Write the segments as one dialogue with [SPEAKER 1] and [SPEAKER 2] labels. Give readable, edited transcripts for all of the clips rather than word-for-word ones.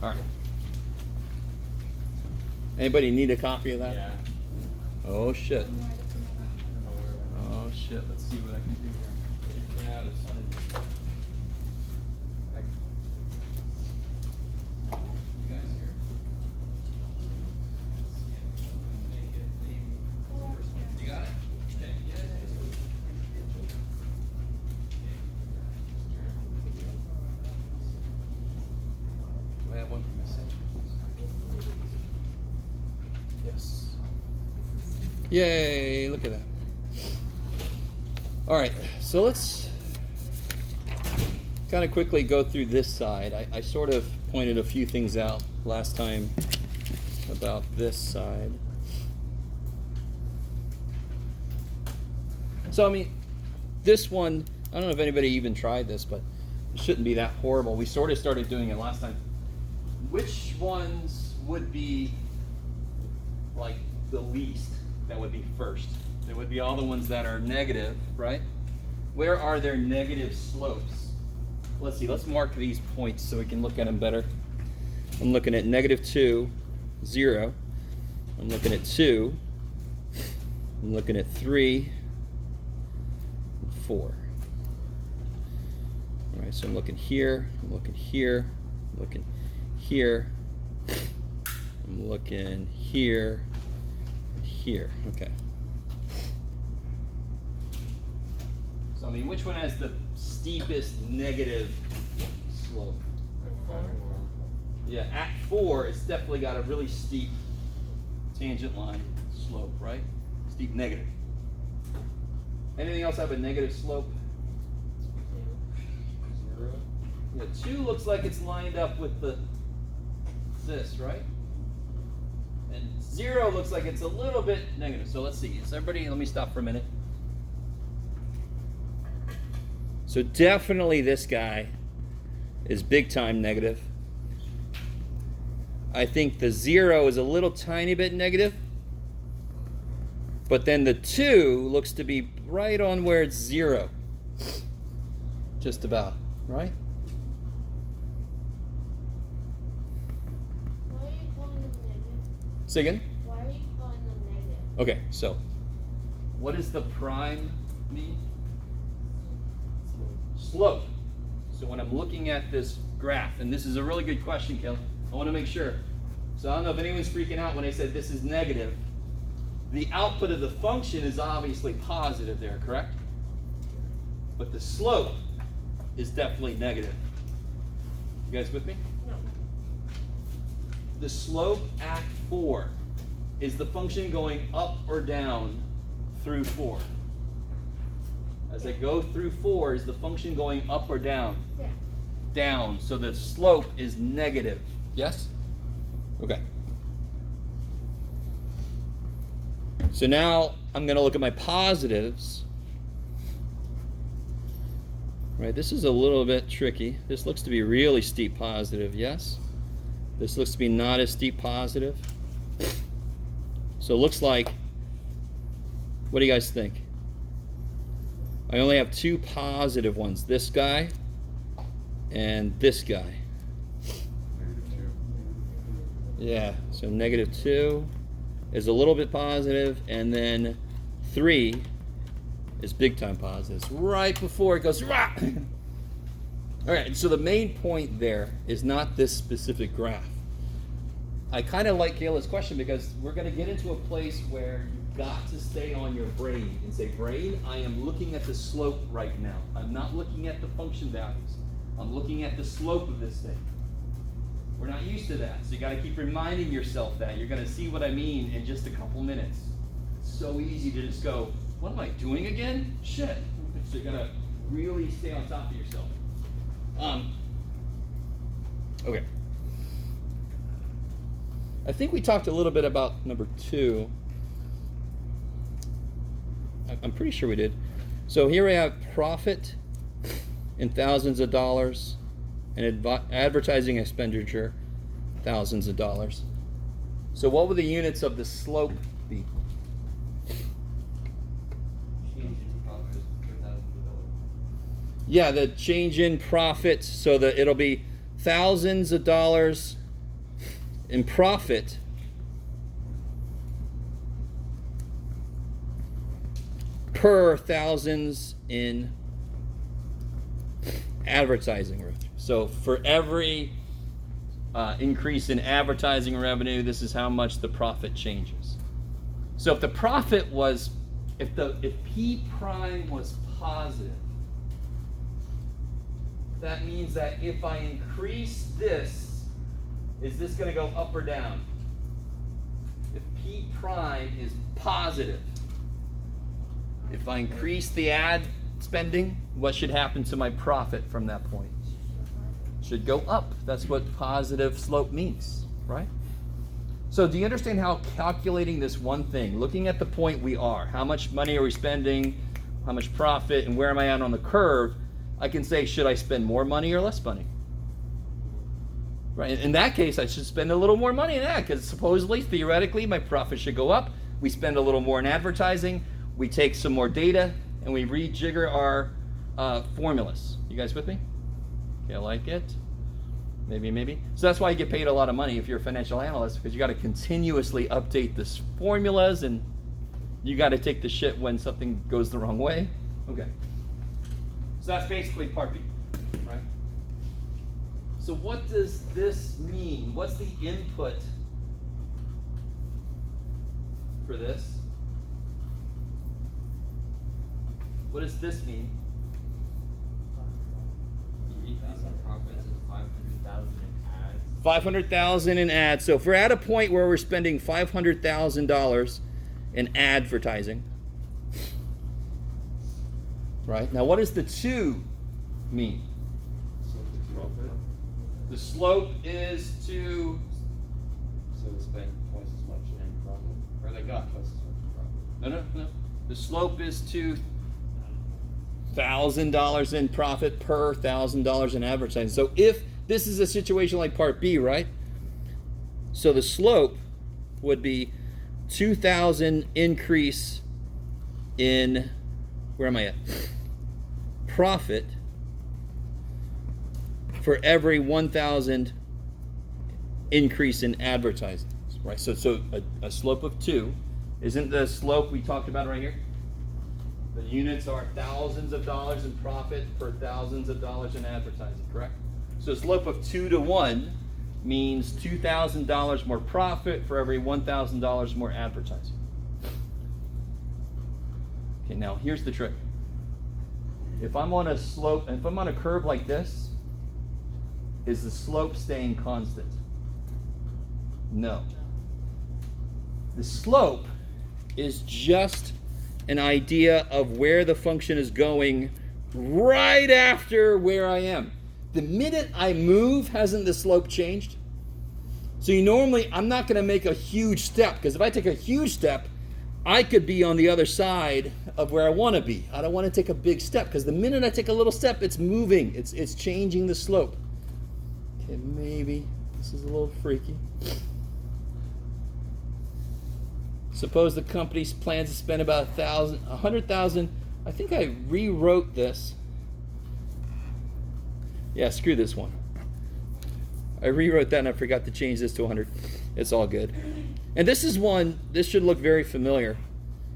[SPEAKER 1] All right. Anybody need a copy of that?
[SPEAKER 2] Yeah.
[SPEAKER 1] Oh shit. Oh shit. Let's see what I can do here. Yeah, there's something. You guys here? You got it? Okay. Yeah. Do I have one for myself? Yes. Yay, look at that. All right, so let's kind of quickly go through this side. I sort of pointed a few things out last time about this side. So, I mean, this one, I don't know if anybody even tried this, but it shouldn't be that horrible. We sort of started doing it last time. Which ones would be like the least that would be first? There would be all the ones that are negative, right? Where are their negative slopes? Let's see, let's mark these points so we can look at them better. I'm looking at -2, 0. I'm looking at 2. I'm looking at 3, 4. All right, so I'm looking here, I'm looking here, I'm looking here, I'm looking here, here. Okay. So I mean, which one has the steepest negative slope? Yeah, at 4, it's definitely got a really steep tangent line slope, right? Steep negative. Anything else have a negative slope? 0. Yeah, 2 looks like it's lined up with this, right? And 0 looks like it's a little bit negative. So let's see. Is everybody, let me stop for a minute. So definitely this guy is big time negative. I think the 0 is a little tiny bit negative. But then the 2 looks to be right on where it's 0. Just about, right?
[SPEAKER 3] Why are you calling them negative?
[SPEAKER 1] Say again?
[SPEAKER 3] Why are you calling them negative?
[SPEAKER 1] Okay, so what does the prime mean? Slope. So when I'm looking at this graph, and this is a really good question, Kelly, I want to make sure. So I don't know if anyone's freaking out when I said this is negative. The output of the function is obviously positive there, correct? But the slope is definitely negative. You guys with me?
[SPEAKER 3] No.
[SPEAKER 1] The slope at 4 is the function going up or down through 4. As I go through 4, is the function going up or down?
[SPEAKER 3] Yeah.
[SPEAKER 1] Down. So the slope is negative. Yes? Okay. So now I'm going to look at my positives. Right, this is a little bit tricky. This looks to be really steep positive, yes? This looks to be not as steep positive. So it looks like, what do you guys think? I only have 2 positive ones. This guy and this guy. Yeah, so -2 is a little bit positive, and then 3 is big time positive. It's right before it goes, rah! All right, so the main point there is not this specific graph. I kind of like Kayla's question because we're going to get into a place where you've got to stay on your brain and say, brain, I am looking at the slope right now. I'm not looking at the function values. I'm looking at the slope of this thing. We're not used to that, so you got to keep reminding yourself that. You're going to see what I mean in just a couple minutes. It's so easy to just go, what am I doing again? Shit. So you got to really stay on top of yourself. Okay. I think we talked a little bit about number 2. I'm pretty sure we did. So here we have profit in thousands of dollars and advertising expenditure, thousands of dollars. So what would the units of the slope be? Yeah, the change in profit, so that it'll be thousands of dollars in profit per thousands in advertising revenue. So for every increase in advertising revenue, this is how much the profit changes. So if the profit was, if P prime was positive, that means that if I increase this, is this going to go up or down? If P prime is positive, if I increase the ad spending, what should happen to my profit from that point? Should go up. That's what positive slope means, right? So do you understand how calculating this one thing, looking at the point we are, how much money are we spending, how much profit, and where am I at on the curve, I can say, should I spend more money or less money? Right? In that case, I should spend a little more money in that, because supposedly, theoretically, my profit should go up. We spend a little more in advertising. We take some more data, and we rejigger our formulas. You guys with me? Okay, I like it. Maybe. So that's why you get paid a lot of money if you're a financial analyst, because you got to continuously update this formulas, and you got to take the shit when something goes the wrong way. Okay. So that's basically part B, right? So what does this mean? What's the input for this? What does this mean?
[SPEAKER 2] Profits is 500,000 in ads.
[SPEAKER 1] 500,000 in ads. So if we're at a point where we're spending $500,000 in advertising, right? Now, what does the 2 mean? The slope is to.
[SPEAKER 4] So they spent twice as much in profit, or they got twice as much in profit.
[SPEAKER 1] No. The slope is to $1,000 in profit per $1,000 in advertising. So if this is a situation like part B, right? So the slope would be 2,000 increase in, where am I at? Profit for every 1,000 increase in advertising, right? So a slope of 2, isn't the slope we talked about right here? The units are thousands of dollars in profit per thousands of dollars in advertising, correct? So a slope of 2 to 1 means $2,000 more profit for every $1,000 more advertising. Okay, now here's the trick. If I'm on a slope, if I'm on a curve like this, is the slope staying constant? No. The slope is just an idea of where the function is going right after where I am. The minute I move, hasn't the slope changed? So I'm not going to make a huge step, because if I take a huge step, I could be on the other side of where I want to be. I don't want to take a big step, because the minute I take a little step, it's moving. It's changing the slope. Okay, maybe this is a little freaky. Suppose the company plans to spend about 100,000. I think I rewrote this. Yeah, screw this one. I rewrote that and I forgot to change this to 100. It's all good. And this is one, this should look very familiar.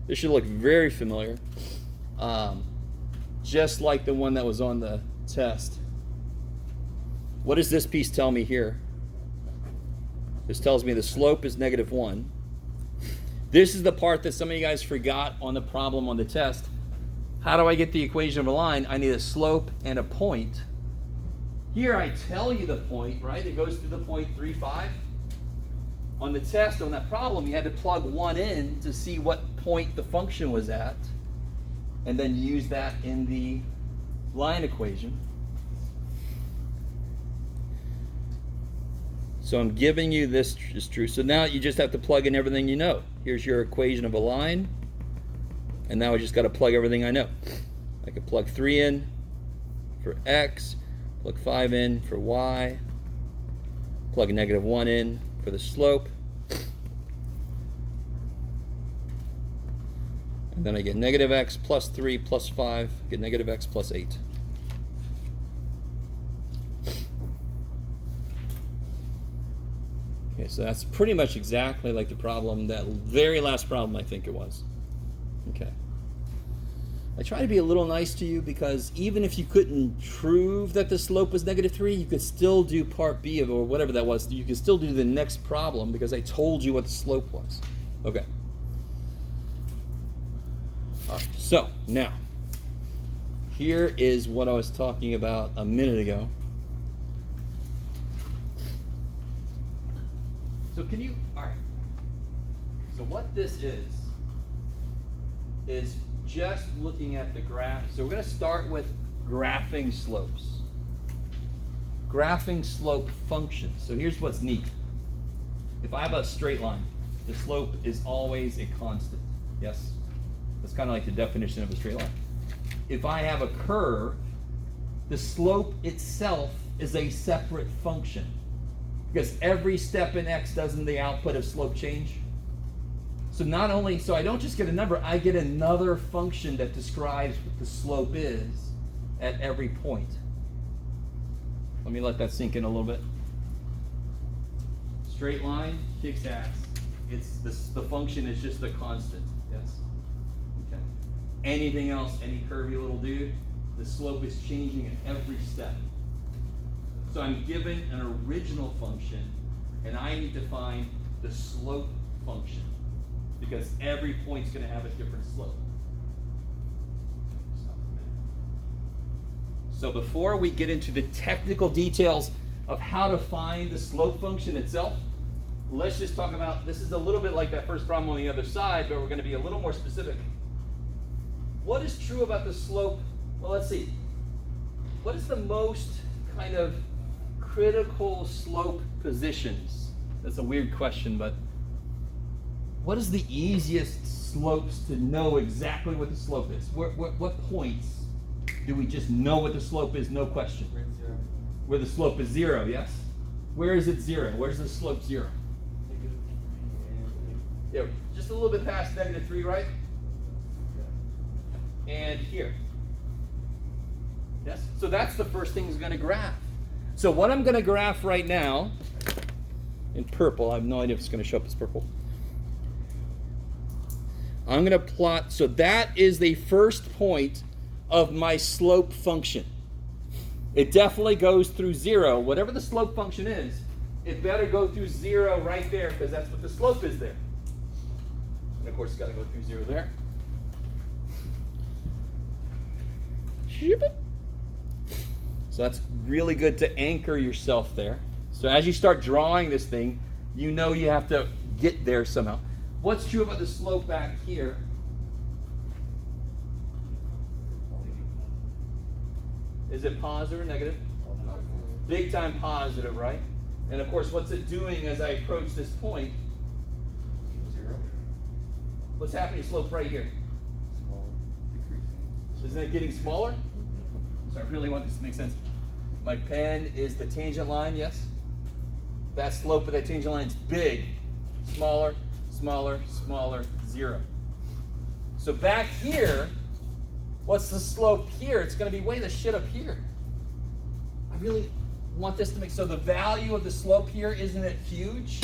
[SPEAKER 1] This should look very familiar. Just like the one that was on the test. What does this piece tell me here? This tells me the slope is -1. This is the part that some of you guys forgot on the problem on the test. How do I get the equation of a line? I need a slope and a point. Here I tell you the point, right? It goes through the point 3,5. On the test, on that problem, you had to plug 1 in to see what point the function was at, and then use that in the line equation. So I'm giving you this is true. So now you just have to plug in everything you know. Here's your equation of a line. And now I just got to plug everything I know. I could plug 3 in for x, plug 5 in for y, plug a -1 in for the slope. And then I get -x plus 3 plus 5, get -x plus 8. Okay, so that's pretty much exactly like the problem, that very last problem I think it was. Okay. I try to be a little nice to you because even if you couldn't prove that the slope was -3, you could still do part B of it, or whatever that was. You could still do the next problem because I told you what the slope was. Okay. All right, so now, here is what I was talking about a minute ago. So can you, all right. So what this is just looking at the graph. So we're going to start with graphing slopes. Graphing slope functions. So here's what's neat. If I have a straight line, the slope is always a constant. Yes? That's kind of like the definition of a straight line. If I have a curve, the slope itself is a separate function. Because every step in x doesn't the output of slope change? So not only, so I don't just get a number, I get another function that describes what the slope is at every point. Let me let that sink in a little bit. Straight line, fixed axis. It's the function is just a constant. Yes. Okay. Anything else, any curvy little dude, the slope is changing at every step. So I'm given an original function, and I need to find the slope function, because every point's going to have a different slope. So before we get into the technical details of how to find the slope function itself, let's just talk about, this is a little bit like that first problem on the other side, but we're going to be a little more specific. What is true about the slope? Well, let's see. What is the most kind of critical slope positions? That's a weird question, but what is the easiest slopes to know exactly what the slope is? What points do we just know what the slope is, no question? Where the slope is 0, yes? Where is it 0? Where's the slope 0? Yeah, just a little bit past -3, right? And here. Yes? So that's the first thing he's going to graph. So what I'm going to graph right now, in purple, I have no idea if it's going to show up as purple. I'm going to plot, so that is the first point of my slope function. It definitely goes through 0. Whatever the slope function is, it better go through 0 right there, because that's what the slope is there. And of course, it's got to go through 0 there. So that's really good to anchor yourself there. So as you start drawing this thing, you know you have to get there somehow. What's true about the slope back here? Is it positive or negative? Big time positive, right? And of course, what's it doing as I approach this point?
[SPEAKER 4] 0.
[SPEAKER 1] What's happening to slope right here? Isn't it getting smaller? So I really want this to make sense. My pen is the tangent line, yes? That slope of that tangent line is big. Smaller, smaller, smaller, 0. So back here, what's the slope here? It's going to be way the shit up here. I really want this to make, so the value of the slope here, isn't it huge?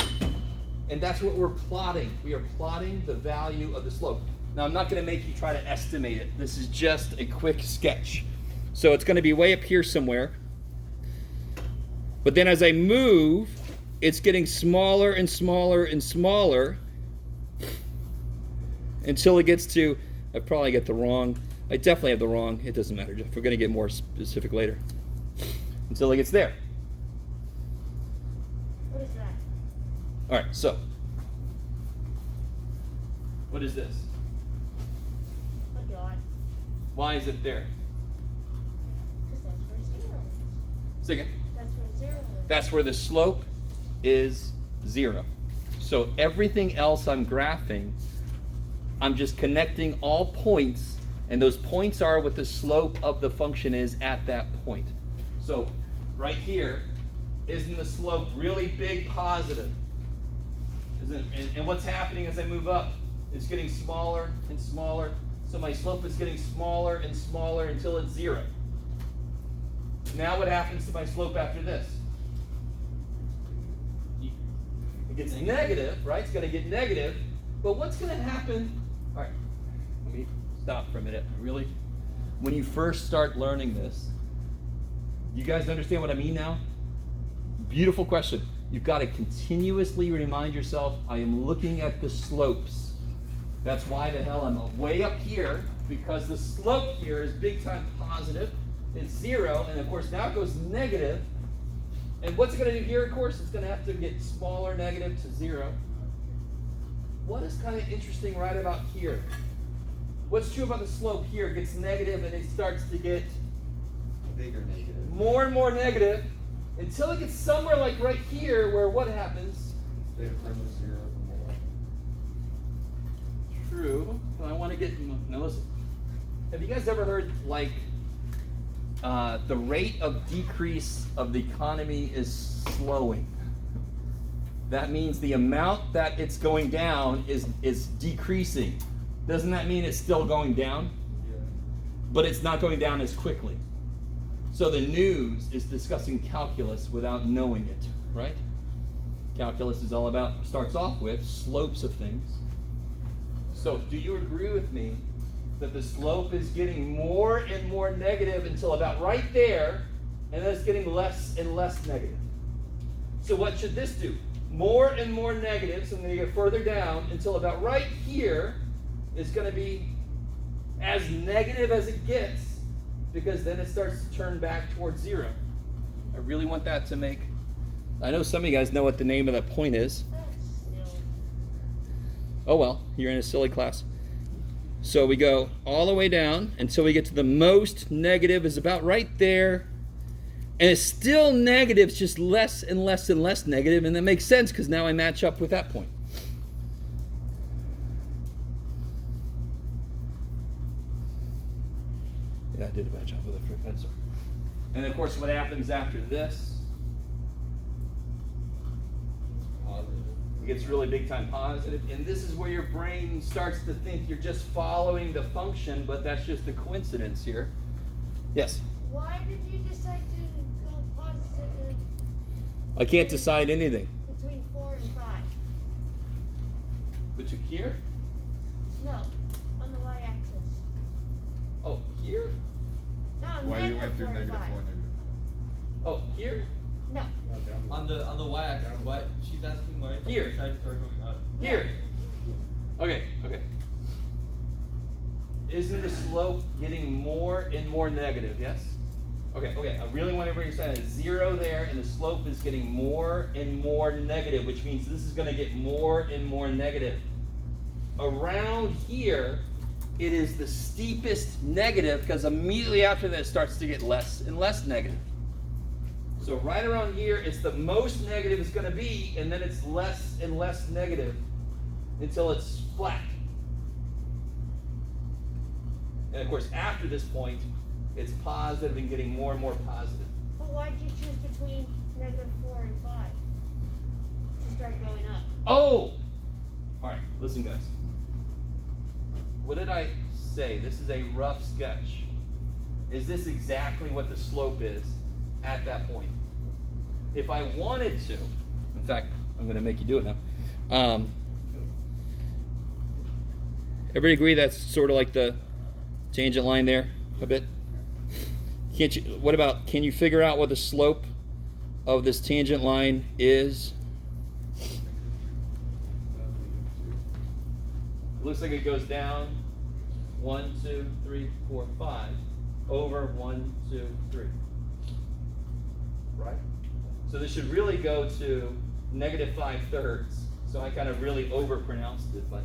[SPEAKER 1] And that's what we're plotting. We are plotting the value of the slope. Now, I'm not going to make you try to estimate it. This is just a quick sketch. So it's going to be way up here somewhere. But then as I move, it's getting smaller and smaller and smaller until it gets to, I probably get the wrong, I definitely have the wrong, it doesn't matter, Jeff. We're going to get more specific later. Until it gets there.
[SPEAKER 3] What is that?
[SPEAKER 1] All right, so what is this?
[SPEAKER 3] A dot.
[SPEAKER 1] Why is it there?
[SPEAKER 3] Because that's where 0 is.
[SPEAKER 1] Second.
[SPEAKER 3] That's where 0 is.
[SPEAKER 1] That's where the slope is 0. So everything else I'm graphing, I'm just connecting all points, and those points are what the slope of the function is at that point. So right here, isn't the slope really big positive? And what's happening as I move up? It's getting smaller and smaller. So my slope is getting smaller and smaller until it's 0. Now what happens to my slope after this? gets negative, right? It's going to get negative. But what's going to happen? All right, let me stop for a minute. Really, when you first start learning this, you guys understand what I mean now? Beautiful question. You've got to continuously remind yourself, I am looking at the slopes. That's why the hell I'm way up here, because the slope here is big time positive. It's 0, and of course now it goes negative. And what's it going to do here, of course? It's going to have to get smaller, negative to 0. What is kind of interesting right about here? What's true about the slope here? It gets negative, and it starts to get
[SPEAKER 4] Bigger negative.
[SPEAKER 1] more and more negative until it gets somewhere like right here where what happens?
[SPEAKER 4] Stay from the 0 or more.
[SPEAKER 1] True. But I want to get, now listen. Have you guys ever heard like the rate of decrease of the economy is slowing? That means the amount that it's going down is decreasing. Doesn't that mean it's still going down?
[SPEAKER 4] Yeah.
[SPEAKER 1] But it's not going down as quickly. So the news is discussing calculus without knowing it, right? Calculus is all about, starts off with slopes of things. So do you agree with me that the slope is getting more and more negative until about right there, and then it's getting less and less negative? So what should this do? More and more negative, so I'm going to get further down until about right here is going to be as negative as it gets, because then it starts to turn back towards 0. I really want that to make... I know some of you guys know what the name of that point is.
[SPEAKER 3] That's silly.
[SPEAKER 1] Oh well, you're in a silly class. So we go all the way down until we get to the most negative is about right there. And it's still negative, it's just less and less and less negative, and that makes sense because now I match up with that point. Yeah, I did match up with a pencil. And of course what happens after this?
[SPEAKER 4] Positive.
[SPEAKER 1] It gets really big time positive, and this is where your brain starts to think you're just following the function, but that's just a coincidence here. Yes?
[SPEAKER 3] Why did you decide to go positive
[SPEAKER 1] I can't decide anything.
[SPEAKER 3] between 4 and 5?
[SPEAKER 1] But you here?
[SPEAKER 3] No, on the y-axis.
[SPEAKER 1] Oh, here?
[SPEAKER 3] No,
[SPEAKER 5] Why you
[SPEAKER 3] negative
[SPEAKER 5] went through
[SPEAKER 3] 4 and
[SPEAKER 5] negative
[SPEAKER 3] 5.
[SPEAKER 5] 4, negative?
[SPEAKER 1] Oh, here?
[SPEAKER 3] No,
[SPEAKER 2] On the y-axis, what she's asking why
[SPEAKER 1] Here.
[SPEAKER 2] try to start going up.
[SPEAKER 1] Here. Okay. Isn't the slope getting more and more negative, yes? Okay, I really want everybody to understand it's 0 there, and the slope is getting more and more negative, which means this is going to get more and more negative. Around here, it is the steepest negative, because immediately after that it starts to get less and less negative. So right around here, it's the most negative it's going to be, and then it's less and less negative until it's flat. And of course, after this point, it's positive and getting more and more positive.
[SPEAKER 3] but why did you choose between negative 4 and 5 to start going up?
[SPEAKER 1] Oh! All right, listen, guys. What did I say? This is a rough sketch. Is this exactly what the slope is at that point? If I wanted to, in fact, I'm going to make you do it now. Everybody agree that's sort of like the tangent line there a bit? Can't you? What about? Can you figure out what the slope of this tangent line is? It looks like it goes down 1, 2, 3, 4, 5 over 1, 2, 3. Right? So this should really go to negative 5/3. So I kind of really overpronounced it, but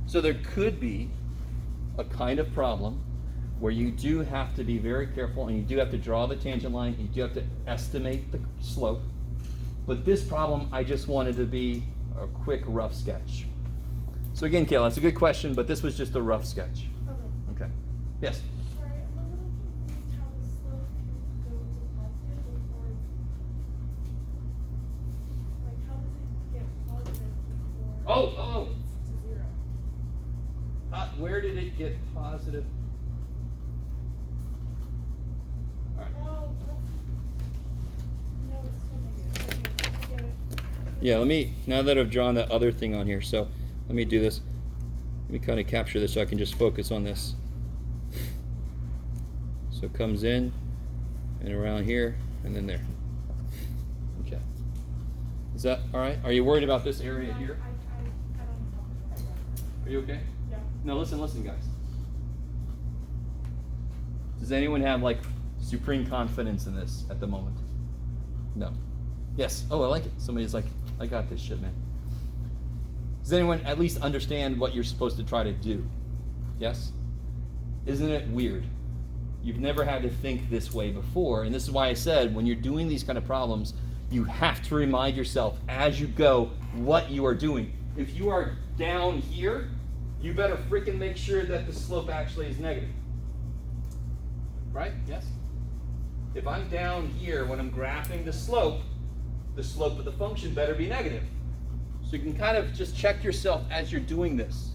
[SPEAKER 1] so there could be a kind of problem where you do have to be very careful, and you do have to draw the tangent line, you do have to estimate the slope. But this problem, I just wanted to be a quick rough sketch. So again, Kayla, it's a good question, but this was just a rough sketch.
[SPEAKER 3] Okay.
[SPEAKER 1] Okay. Yes?
[SPEAKER 6] Sorry, I'm a little confused how the slope can go to positive before, like, how does it get positive before
[SPEAKER 1] Oh.
[SPEAKER 6] it's to 0?
[SPEAKER 1] Where did it get positive? All right.
[SPEAKER 6] No, it's still negative. Okay, I get it.
[SPEAKER 1] Yeah, now that I've drawn that other thing on here, so let me do this. Let me kind of capture this so I can just focus on this. So it comes in and around here and then there. Okay. Is that all right? Are you worried about this area here?
[SPEAKER 6] I don't know.
[SPEAKER 1] Are you okay?
[SPEAKER 6] Yeah.
[SPEAKER 1] No, listen, guys. Does anyone have like supreme confidence in this at the moment? No. Yes. Oh, I like it. Somebody's like, I got this shit, man. Does anyone at least understand what you're supposed to try to do? Yes? Isn't it weird? You've never had to think this way before, and this is why I said when you're doing these kind of problems, you have to remind yourself as you go what you are doing. If you are down here, you better freaking make sure that the slope actually is negative. Right? Yes? If I'm down here when I'm graphing the slope of the function better be negative. So you can kind of just check yourself as you're doing this.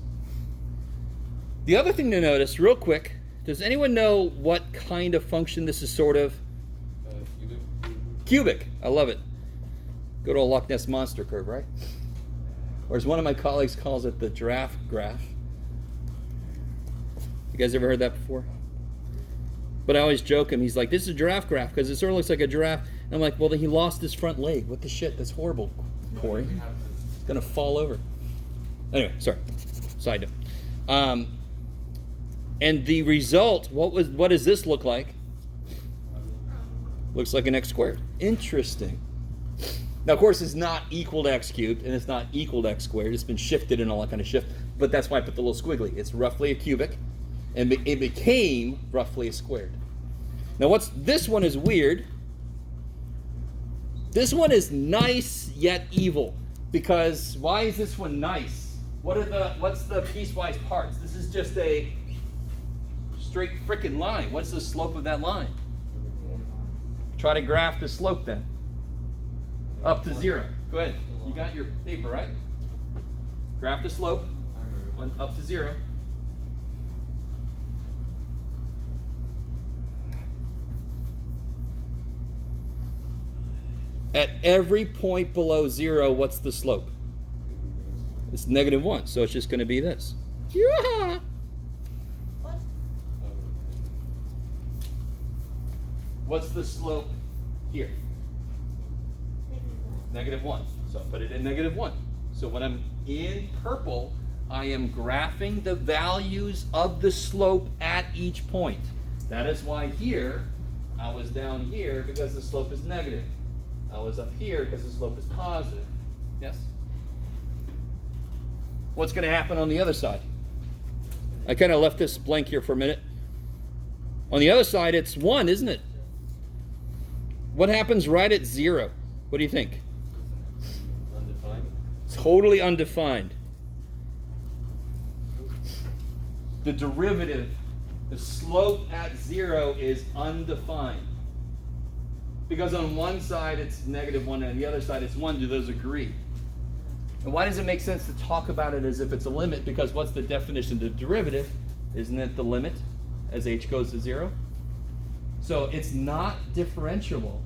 [SPEAKER 1] The other thing to notice, real quick, does anyone know what kind of function this is sort of? Cubic. I love it. Good old Loch Ness Monster curve, right? Or as one of my colleagues calls it, the Giraffe Graph. You guys ever heard that before? But I always joke him. He's like, this is a giraffe graph because it sort of looks like a giraffe. And I'm like, well, then he lost his front leg. What the shit? That's horrible, Corey. It's going to fall over. Anyway, sorry. Side note. And the result, what does this look like? Looks like an x squared. Interesting. Now, of course, it's not equal to x cubed, and it's not equal to x squared. It's been shifted and all that kind of shift. But that's why I put the little squiggly. It's roughly a cubic, and it became roughly a squared. Now, this one is weird. This one is nice yet evil. Because why is this one nice? What's the piecewise parts? This is just a straight frickin' line. What's the slope of that line? Try to graph the slope then. Up to 0. Go ahead. You got your paper, right? Graph the slope. Up to 0. At every point below 0, what's the slope? It's -1, so it's just going to be this. Yeah. What's the slope here? -1. So put it in -1. So when I'm in purple, I am graphing the values of the slope at each point. That is why here, I was down here because the slope is negative. I was up here because the slope is positive. Yes? What's going to happen on the other side? I kind of left this blank here for a minute. On the other side, it's 1, isn't it? What happens right at 0? What do you think?
[SPEAKER 4] Undefined.
[SPEAKER 1] Totally undefined. The derivative, the slope at 0 is undefined. Because on one side it's -1 and on the other side it's 1. Do those agree? And why does it make sense to talk about it as if it's a limit? Because what's the definition of the derivative? Isn't it the limit as h goes to 0? So it's not differentiable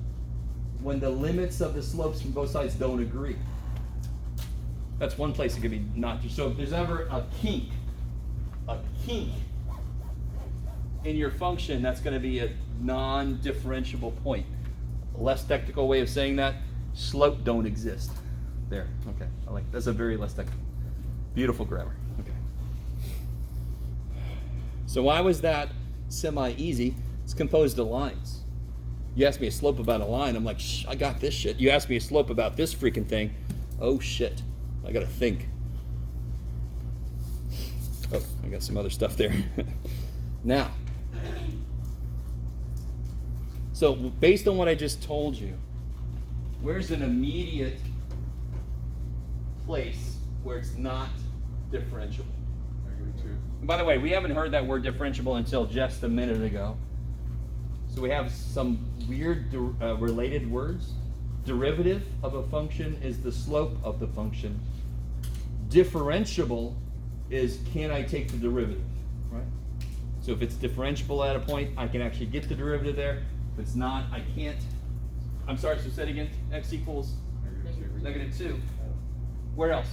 [SPEAKER 1] when the limits of the slopes from both sides don't agree. That's one place it could be not. So if there's ever a kink in your function, that's going to be a non-differentiable point. A less technical way of saying that, slope don't exist. There, okay. That's a very less technical. Beautiful grammar. Okay. So why was that semi-easy? It's composed of lines. You ask me a slope about a line, I'm like, shh, I got this shit. You ask me a slope about this freaking thing, oh shit, I gotta think. Oh, I got some other stuff there. Now, so based on what I just told you, where's an immediate place where it's not differentiable? And by the way, we haven't heard that word differentiable until just a minute ago. So we have some weird related words. Derivative of a function is the slope of the function. Differentiable is can I take the derivative, right? So if it's differentiable at a point, I can actually get the derivative there. If it's not, I can't. I'm sorry, so say it again. X equals? Negative 2. Where else?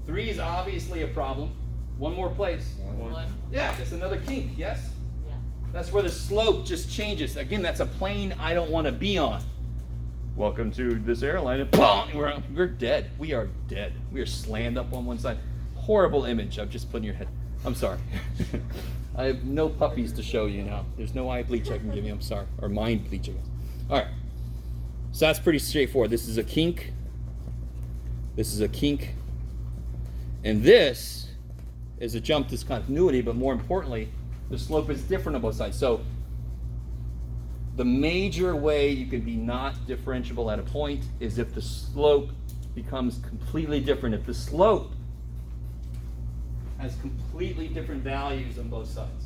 [SPEAKER 1] 3 is obviously a problem. One more place.
[SPEAKER 2] One.
[SPEAKER 1] Yeah, that's another kink, yes?
[SPEAKER 6] Yeah.
[SPEAKER 1] That's where the slope just changes. Again, that's a plane I don't want to be on. Welcome to this airline. And boom, we're dead. We are dead. We are slammed up on one side. Horrible image I've just put in your head. I'm sorry. I have no puppies to show you now. There's no eye bleach I can give you. I'm sorry. Or mind bleach, I guess. All right. So that's pretty straightforward. This is a kink. This is a kink. And this is a jump discontinuity, but more importantly, the slope is different on both sides. So the major way you can be not differentiable at a point is if the slope becomes completely different. If the slope has completely different values on both sides.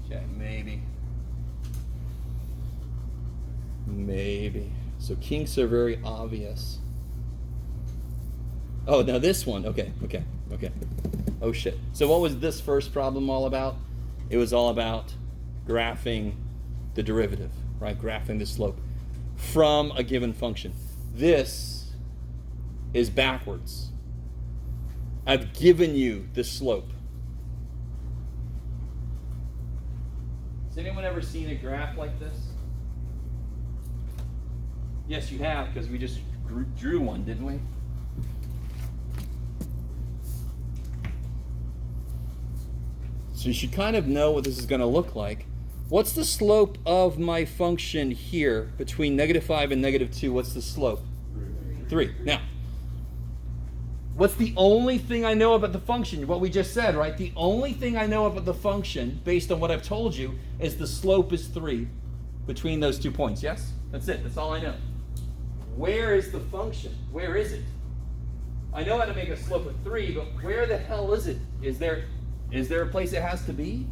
[SPEAKER 1] Okay, maybe. Maybe. So kinks are very obvious. Oh, now this one. Okay. Oh shit. So what was this first problem all about? It was all about graphing the derivative, right? Graphing the slope from a given function. This is backwards. I've given you the slope. Has anyone ever seen a graph like this? Yes, you have, because we just drew one, didn't we? So you should kind of know what this is going to look like. What's the slope of my function here between -5 and -2? What's the slope? 3. Now, what's the only thing I know about the function? What we just said, right? The only thing I know about the function, based on what I've told you, is the slope is 3 between those 2 points, yes? That's it. That's all I know. Where is the function? Where is it? I know how to make a slope of 3, but where the hell is it? Is there a place it has to be?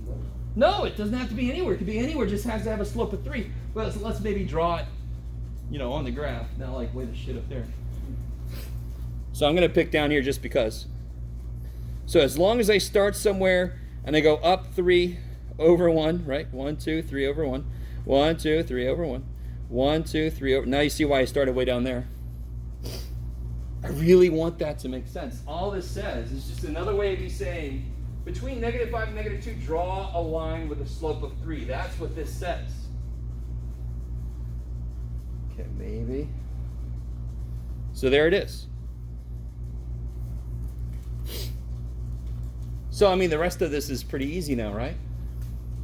[SPEAKER 1] No, it doesn't have to be anywhere. It could be anywhere. It just has to have a slope of 3. Well, so let's maybe draw it, on the graph. Not like way the shit up there. So I'm going to pick down here just because. So as long as I start somewhere and I go up 3 over 1, right? 1, 2, 3 over 1. 1, 2, 3 over 1. 1, 2, 3 over. Now you see why I started way down there. I really want that to make sense. All this says is just another way of me saying, between -5 and -2, draw a line with a slope of 3. That's what this says. Okay, maybe. So there it is. So, I mean, the rest of this is pretty easy now, right?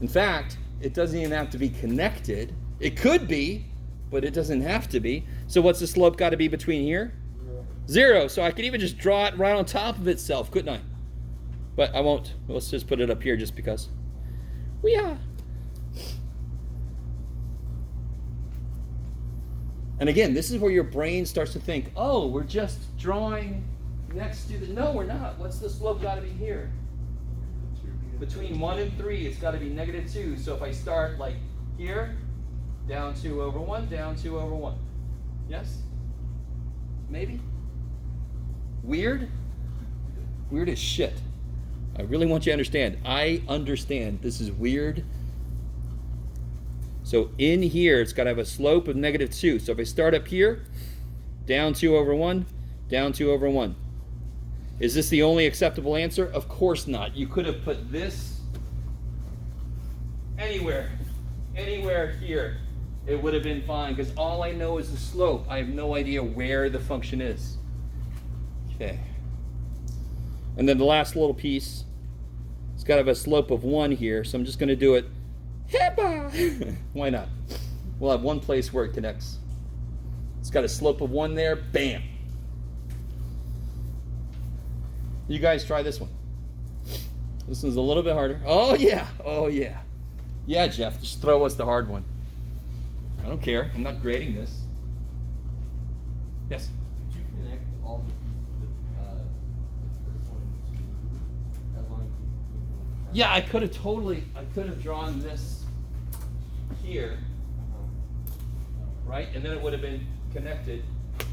[SPEAKER 1] In fact, it doesn't even have to be connected. It could be, but it doesn't have to be. So what's the slope got to be between here? 0. So I could even just draw it right on top of itself, couldn't I? But I won't. Let's just put it up here just because. We are. And again, this is where your brain starts to think, oh, we're just drawing next to the... No, we're not. What's the slope got to be here? Between 1 and 3, it's got to be -2. So if I start like here, down 2 over 1, down 2 over 1. Yes? Maybe? Weird? Weird as shit. I really want you to understand. I understand. This is weird. So in here, it's got to have a slope of -2. So if I start up here, down 2 over 1, down 2 over 1. Is this the only acceptable answer? Of course not. You could have put this anywhere here. It would have been fine because all I know is the slope. I have no idea where the function is. Okay. And then the last little piece, it's got to have a slope of 1 here, so I'm just going to do it. Why not? We'll have one place where it connects. It's got a slope of 1 there. Bam. You guys try this one. This one's a little bit harder. Oh yeah. Oh yeah. Yeah, Jeff, just throw us the hard one. I don't care. I'm not grading this. Yes?
[SPEAKER 2] Did you connect all the first one to as long as you
[SPEAKER 1] Yeah, I could have drawn this here, right? And then it would have been connected,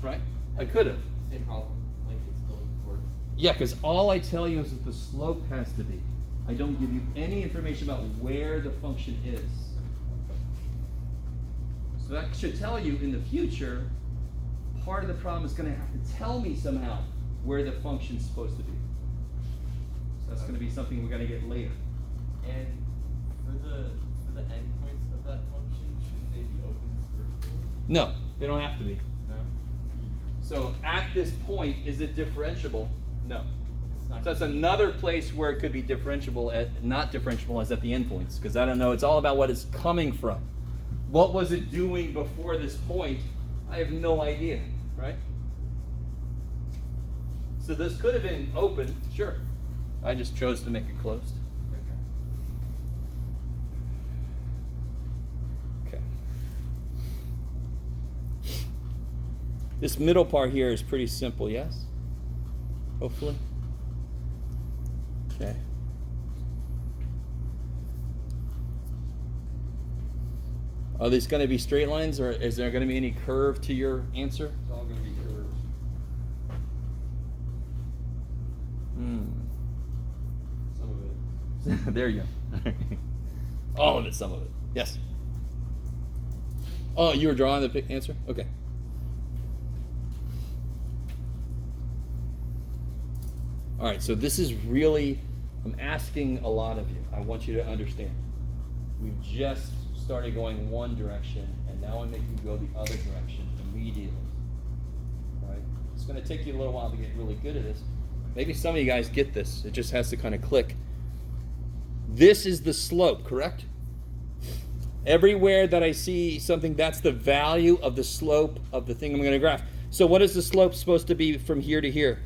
[SPEAKER 1] right? I could have.
[SPEAKER 2] same problem, like it's still works.
[SPEAKER 1] Yeah, because all I tell you is that the slope has to be. I don't give you any information about where the function is. So that should tell you in the future, part of the problem is going to have to tell me somehow where the function's supposed to be. So that's going to be something we're going to get later.
[SPEAKER 2] And for the endpoints of that function, should they be open circles?
[SPEAKER 1] No, they don't have to be.
[SPEAKER 2] No.
[SPEAKER 1] So at this point, is it differentiable? No.
[SPEAKER 2] It's not
[SPEAKER 1] So that's another place where it could be differentiable, not differentiable as at the endpoints, because I don't know. It's all about what it's coming from. What was it doing before this point? I have no idea, right? So this could have been open, sure. I just chose to make it closed. Okay. This middle part here is pretty simple, yes? Hopefully. Okay. Are these going to be straight lines, or is there going to be any curve to your answer?
[SPEAKER 4] It's all gonna be curves. Some of it.
[SPEAKER 1] There you go. All of it, some of it. Yes. Oh, you were drawing the answer? Okay. All right, so this is really, I'm asking a lot of you. I want you to understand. We just started going one direction, and now I'm making you go the other direction immediately. All right? It's going to take you a little while to get really good at this. Maybe some of you guys get this. It just has to kind of click. This is the slope, correct? Everywhere that I see something, that's the value of the slope of the thing I'm going to graph. So what is the slope supposed to be from here to here?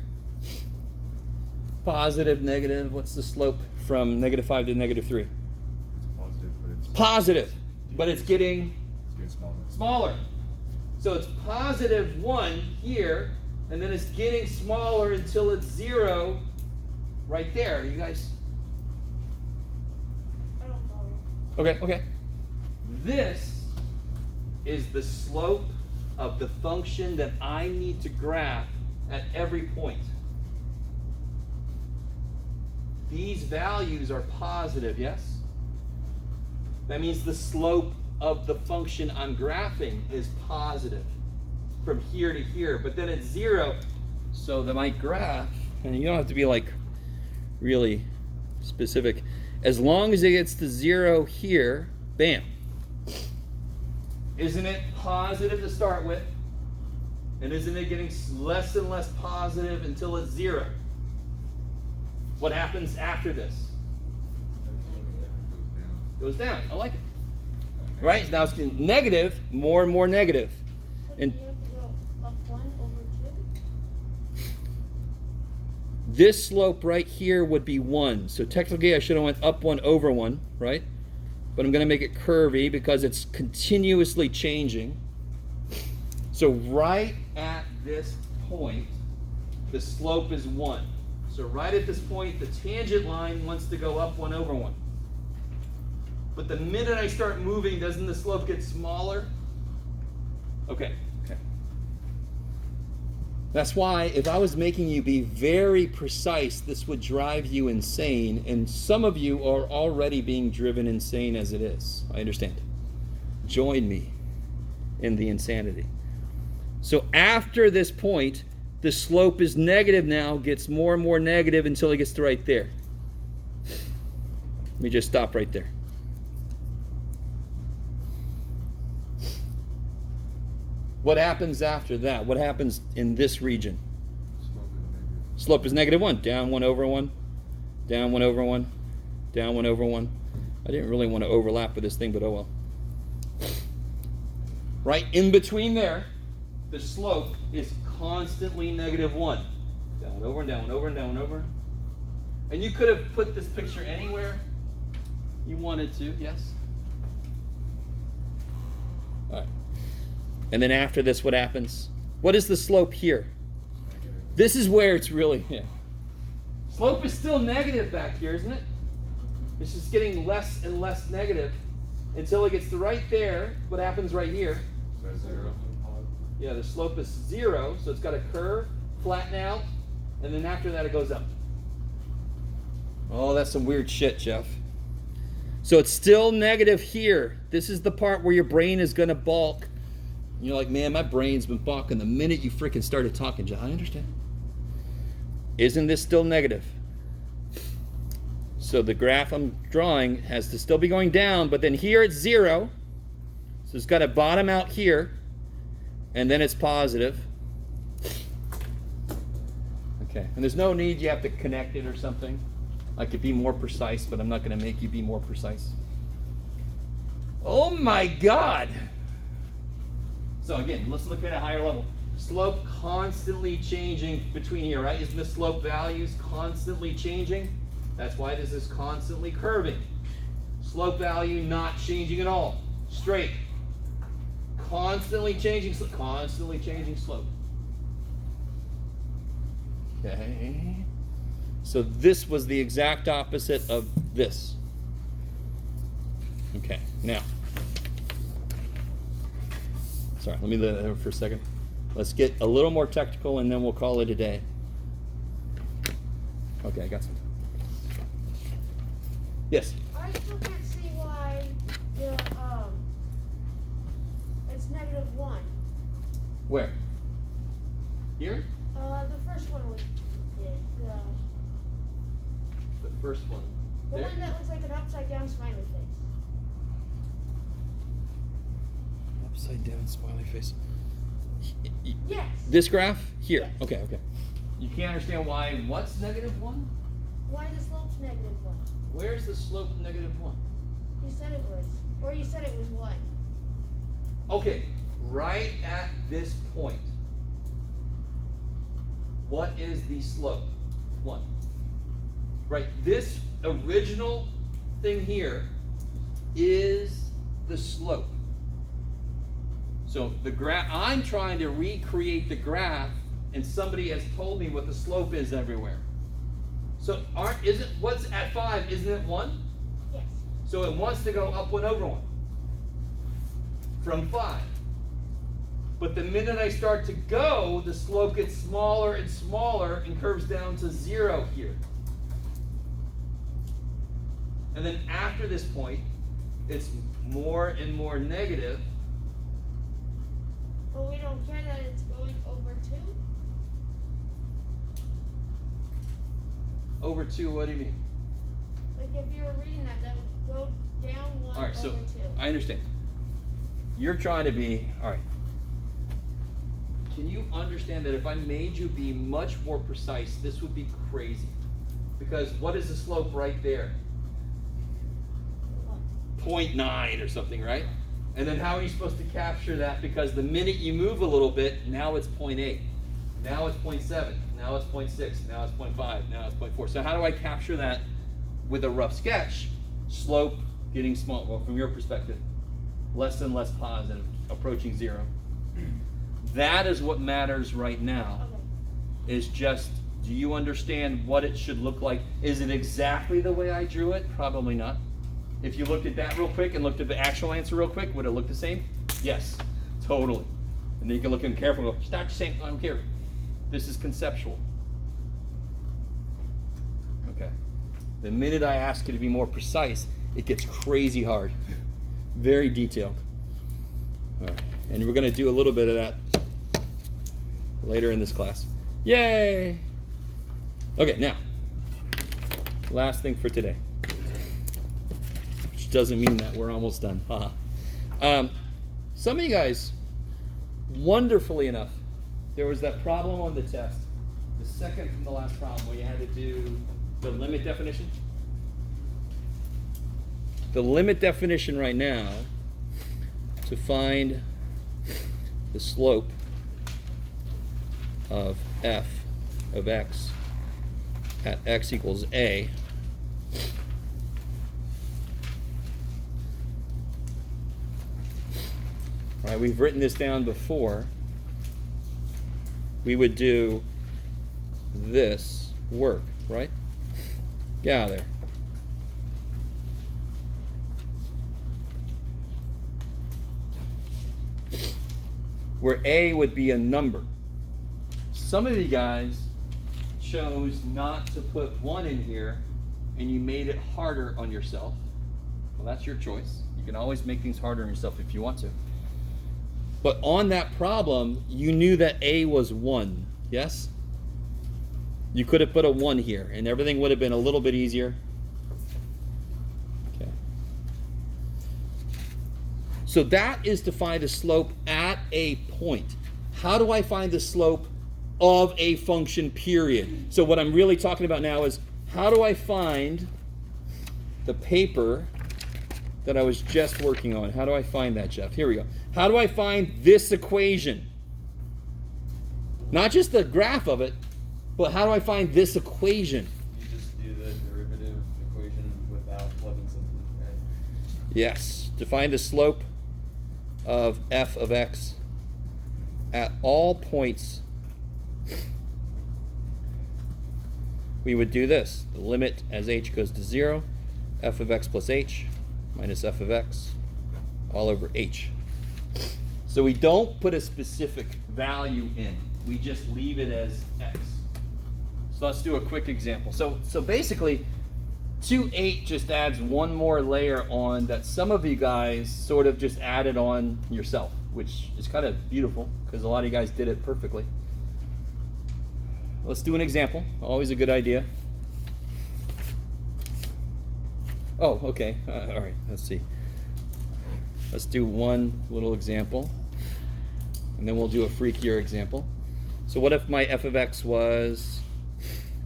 [SPEAKER 1] Positive, negative. What's the slope from -5 to -3?
[SPEAKER 5] It's positive, but it's
[SPEAKER 1] Positive, but it's getting
[SPEAKER 5] getting smaller.
[SPEAKER 1] smaller. So it's +1 here, and then it's getting smaller until it's 0 right there. You guys?
[SPEAKER 3] I don't follow.
[SPEAKER 1] Okay. This is the slope of the function that I need to graph at every point. These values are positive, yes? That means the slope of the function I'm graphing is positive from here to here, but then it's 0. So that my graph, and you don't have to be like really specific, as long as it gets to 0 here, bam. Isn't it positive to start with? And isn't it getting less and less positive until it's 0? What happens after this? Goes down. I like it. Right? Now it's getting negative, more and more negative.
[SPEAKER 3] But
[SPEAKER 1] And
[SPEAKER 3] you have to go up 1 over 2?
[SPEAKER 1] this slope right here would be 1. So technically I should have went up 1 over 1, right? But I'm going to make it curvy because it's continuously changing. So right at this point, the slope is 1. So right at this point, the tangent line wants to go up 1 over 1. But the minute I start moving, doesn't the slope get smaller? Okay. That's why if I was making you be very precise, this would drive you insane. And some of you are already being driven insane as it is. I understand. Join me in the insanity. So after this point, the slope is negative now, gets more and more negative until it gets to right there. Let me just stop right there. What happens after that? What happens in this region? Slope is -1. Down 1 over 1. Down 1 over 1. Down 1 over 1. I didn't really want to overlap with this thing, but oh well. Right in between there, the slope is constantly -1. Down 1 over and down 1 over and down 1 over. And you could have put this picture anywhere you wanted to, yes? All right. And then after this, what happens? What is the slope here? This is where it's really, Slope is still negative back here, isn't it? It's just getting less and less negative until it gets to right there. What happens right here?
[SPEAKER 5] That's 0.
[SPEAKER 1] Yeah, the slope is 0, so it's got a curve, flatten out, and then after that it goes up. Oh, that's some weird shit, Jeff. So it's still negative here. This is the part where your brain is going to balk You're like, man, my brain's been balking the minute you freaking started talking, John. I understand. Isn't this still negative? So the graph I'm drawing has to still be going down, but then here it's 0. So it's got to bottom out here, and then it's positive. Okay, and there's no need you have to connect it or something. I could be more precise, but I'm not going to make you be more precise. Oh my God! So again, let's look at a higher level. Slope constantly changing between here, right? Isn't the slope values constantly changing? That's why this is constantly curving. Slope value not changing at all. Straight. Constantly changing slope. Constantly changing slope. Okay. So this was the exact opposite of this. Okay, now. Sorry, let me leave that there for a second. Let's get a little more technical and then we'll call it a day. Okay, I got some. Yes?
[SPEAKER 3] I still can't see why the, it's -1.
[SPEAKER 1] Where? Here?
[SPEAKER 3] The first one was,
[SPEAKER 1] The first one.
[SPEAKER 3] the
[SPEAKER 1] There?
[SPEAKER 3] one that looks like an upside down smiley face.
[SPEAKER 1] Upside down smiley face.
[SPEAKER 3] Yes.
[SPEAKER 1] This graph? Here.
[SPEAKER 3] Yes.
[SPEAKER 1] Okay, okay. You can't understand why what's -1?
[SPEAKER 3] Why the slope's -1?
[SPEAKER 1] Where's the slope -1?
[SPEAKER 3] You said it was, or you said it was 1.
[SPEAKER 1] Okay, right at this point. What is the slope? 1. Right, this original thing here is the slope. So the graph, I'm trying to recreate the graph, and somebody has told me what the slope is everywhere. So isn't what's at 5? Isn't it 1?
[SPEAKER 3] Yes.
[SPEAKER 1] So it wants to go up 1 over 1 from 5. But the minute I start to go, the slope gets smaller and smaller and curves down to 0 here. And then after this point, it's more and more negative.
[SPEAKER 3] But we don't care that it's going over 2.
[SPEAKER 1] Over 2, what do you mean?
[SPEAKER 3] Like if you were reading that, that would go down 1
[SPEAKER 1] All right,
[SPEAKER 3] over
[SPEAKER 1] so
[SPEAKER 3] 2.
[SPEAKER 1] I understand. You're trying to be, all right. Can you understand that if I made you be much more precise, this would be crazy? Because what is the slope right there? 0.9 or something, right? And then how are you supposed to capture that? Because the minute you move a little bit, now it's 0.8. Now it's 0.7. Now it's 0.6. Now it's 0.5. Now it's 0.4. So how do I capture that with a rough sketch? Slope getting small. Well, from your perspective, less and less positive, approaching 0. That is what matters right now.
[SPEAKER 3] Okay.
[SPEAKER 1] Is just, do you understand what it should look like? Is it exactly the way I drew it? Probably not. If you looked at that real quick and looked at the actual answer real quick, would it look the same? Yes, totally. And then you can look in carefully and go, it's not the same, I don't care. This is conceptual. Okay. The minute I ask you to be more precise, it gets crazy hard. Very detailed. All right. And we're going to do a little bit of that later in this class. Yay! Okay, now, last thing for today. Which doesn't mean that we're almost done. Some of you guys, wonderfully enough, there was that problem on the test, the second from the last problem, where you had to do the limit definition. The limit definition right now, to find the slope of f of x at x equals a, all right, we've written this down before. We would do this work, right? Get out of there. Where a would be a number. Some of you guys chose not to put 1 in here, and you made it harder on yourself. Well, that's your choice. You can always make things harder on yourself if you want to. But on that problem, you knew that A was 1, yes? You could have put a 1 here, and everything would have been a little bit easier. Okay. So that is to find the slope at a point. How do I find the slope of a function, period? So what I'm really talking about now is, how do I find the paper that I was just working on? How do I find that, Jeff? Here we go. How do I find this equation? Not just the graph of it, but how do I find this equation?
[SPEAKER 4] You just do the derivative equation without plugging something in.
[SPEAKER 1] Yes, to find the slope of f of x at all points, we would do this. The limit as h goes to 0, f of x plus h minus f of x all over h. So we don't put a specific value in. We just leave it as x. So let's do a quick example. So basically, 2/8 just adds one more layer on that some of you guys sort of just added on yourself, which is kind of beautiful because a lot of you guys did it perfectly. Let's do an example. Always a good idea. Oh, okay. All right. Let's see. Let's do one little example, and then we'll do a freakier example. So what if my f of x was,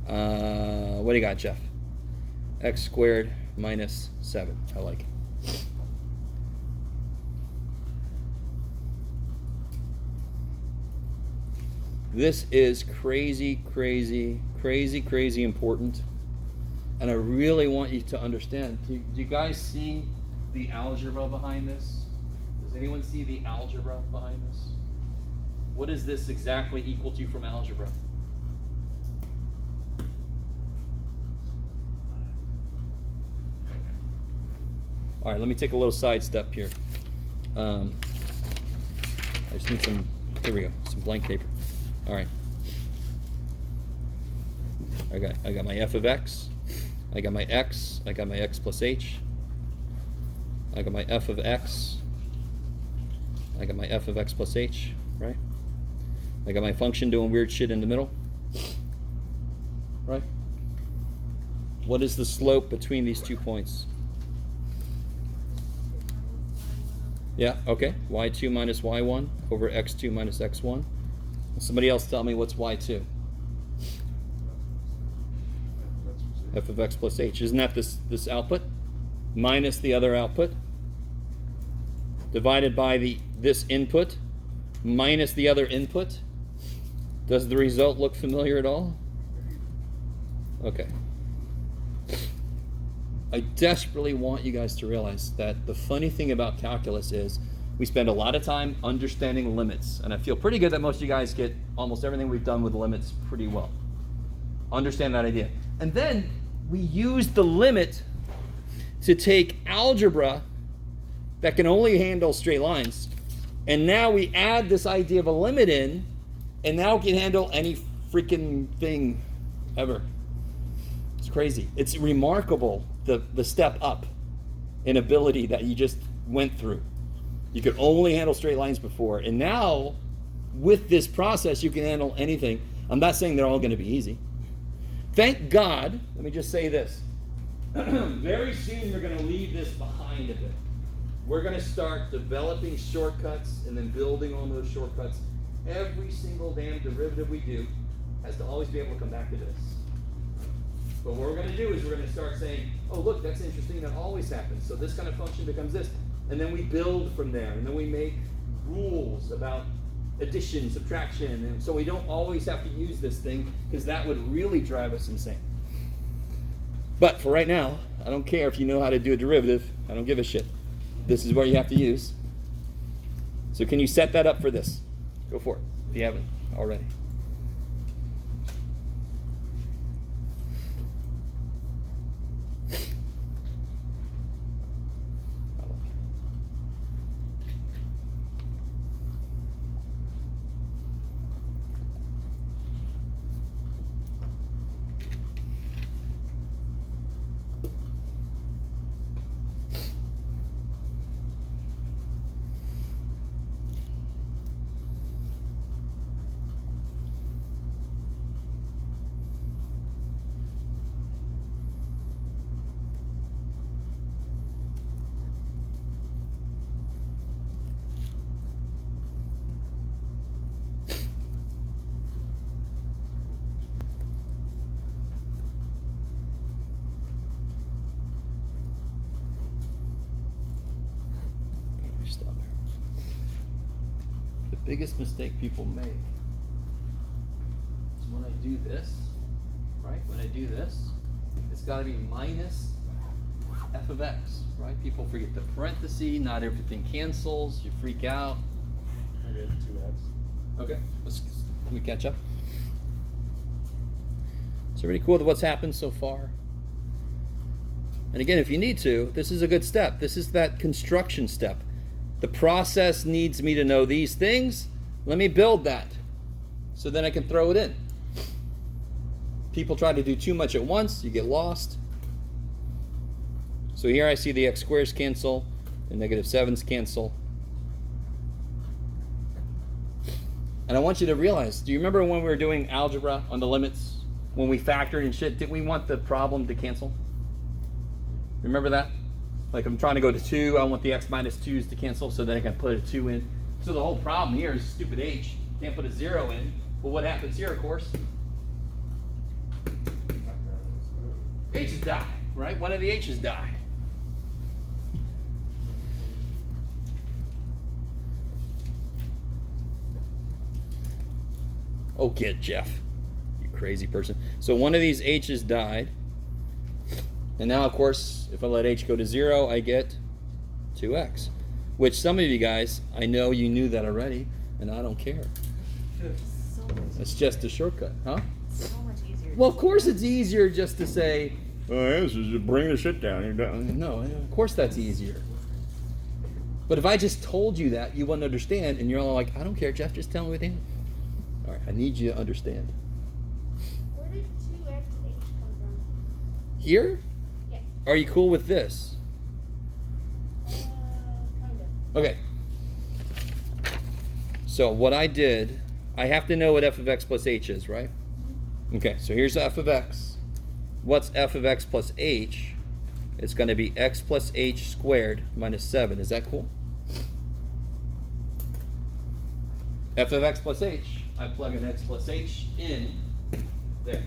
[SPEAKER 1] what do you got, Jeff? X squared minus 7. I like it. This is crazy, crazy, crazy, crazy important. And I really want you to understand. Do you guys see the algebra behind this? Does anyone see the algebra behind this? What is this exactly equal to from algebra? All right, let me take a little side step here. I just need some, here we go, some blank paper. All right. I got my f of x. I got my x. I got my x plus h. I got my f of x. I got my f of x plus h, right? I got my function doing weird shit in the middle, right? What is the slope between these 2 points? Yeah, okay. y2 minus y1 over x2 minus x1. Somebody else tell me what's y2? F of x plus h. Isn't that this output? Minus the other output. Divided by this input. Minus the other input. Does the result look familiar at all? Okay. I desperately want you guys to realize that the funny thing about calculus is we spend a lot of time understanding limits. And I feel pretty good that most of you guys get almost everything we've done with limits pretty well. Understand that idea. And then we use the limit to take algebra that can only handle straight lines. And now we add this idea of a limit in, and now it can handle any freaking thing ever. It's crazy. It's remarkable, the step up in ability that you just went through. You could only handle straight lines before, and now with this process you can handle anything. I'm not saying they're all going to be easy. Thank God, let me just say this. Very soon we're going to leave this behind a bit. We're going to start developing shortcuts and then building on those shortcuts. Every single damn derivative we do has to always be able to come back to this. But what we're going to do is we're going to start saying, oh, look, that's interesting. That always happens. So this kind of function becomes this. And then we build from there. And then we make rules about addition, subtraction. And so we don't always have to use this thing because that would really drive us insane. But for right now, I don't care if you know how to do a derivative. I don't give a shit. This is where you have to use. So can you set that up for this? Go for it, if you haven't already. biggest mistake people make is when I do this, right? When I do this, it's got to be minus f of x, right? People forget the parenthesis, not everything cancels, you freak out.
[SPEAKER 5] I did 2x.
[SPEAKER 1] Okay, let me catch up. So everybody cool with what's happened so far? And again, if you need to, this is a good step. This is that construction step. The process needs me to know these things. Let me build that so then I can throw it in. People try to do too much at once, you get lost. So here I see the x squares cancel, the negative 7s cancel. And I want you to realize, do you remember when we were doing algebra on the limits? When we factored and shit, didn't we want the problem to cancel? Remember that? Like I'm trying to go to 2, I want the x minus 2's to cancel so then I can put a 2 in. So the whole problem here is stupid h. Can't put a 0 in. Well, what happens here, of course? H's die, right? One of the h's die. Oh, kid, Jeff. You crazy person. So one of these h's died. And now, of course, if I let h go to 0, I get 2x. Which some of you guys, I know you knew that already, and I don't care.
[SPEAKER 6] So much
[SPEAKER 1] It's just a shortcut, huh?
[SPEAKER 6] so much easier.
[SPEAKER 1] Well, of course it's easier just to say, oh, yeah, this is bring the shit down. You're done. No, of course that's easier. But if I just told you that, you wouldn't understand, and you're all like, I don't care, Jeff, just tell me everything. All right, I need you to understand.
[SPEAKER 3] Where did 2x h come from?
[SPEAKER 1] Here?
[SPEAKER 3] Yeah.
[SPEAKER 1] Are you cool with this?
[SPEAKER 3] Kind of.
[SPEAKER 1] Okay. So what I did, I have to know what f of x plus h is, right? Okay, so here's f of x. What's f of x plus h? It's going to be x plus h squared minus 7. Is that cool? F of x plus h, I plug an x plus h in there.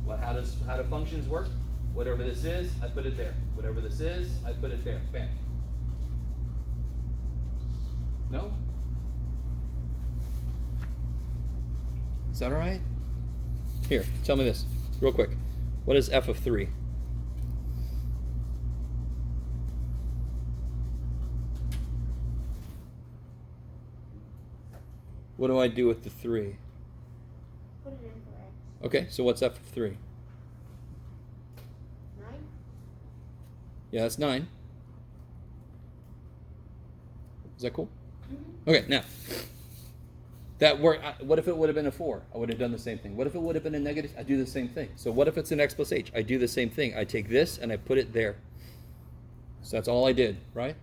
[SPEAKER 1] Well, how do functions work? Whatever this is, I put it there. Whatever this is, I put it there. Bam. No? Is that all right? Here, tell me this, real quick. What is f of 3? What do I do with the 3?
[SPEAKER 3] Put it in for x.
[SPEAKER 1] Okay, so what's f of 3?
[SPEAKER 3] 9?
[SPEAKER 1] Yeah, that's 9. Is that cool?
[SPEAKER 3] Mm-hmm.
[SPEAKER 1] Okay, now, that work. What if it would have been a 4? I would have done the same thing. What if it would have been a negative? I do the same thing. So what if it's an x plus h? I do the same thing. I take this and I put it there. So that's all I did, right?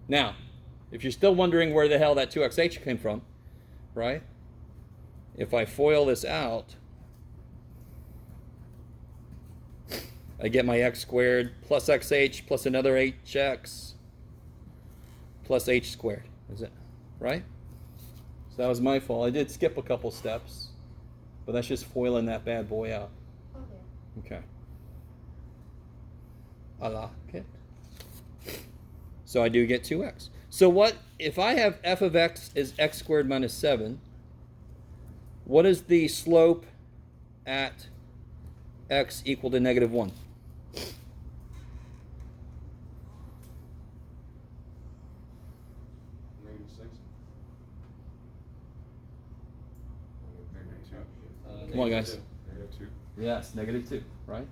[SPEAKER 1] Now, if you're still wondering where the hell that 2xh came from, right? If I FOIL this out, I get my x squared plus xh plus another hx plus h squared. Is it right? So that was my fault. I did skip a couple steps, but that's just foiling that bad boy out.
[SPEAKER 3] Okay.
[SPEAKER 1] Okay. Okay. So I do get 2x. So what if I have f of x is x squared minus 7? What is the slope at x equal to negative 1?
[SPEAKER 5] -6. -2.
[SPEAKER 1] Come on, guys.
[SPEAKER 5] -2.
[SPEAKER 1] Yes, negative 2, right?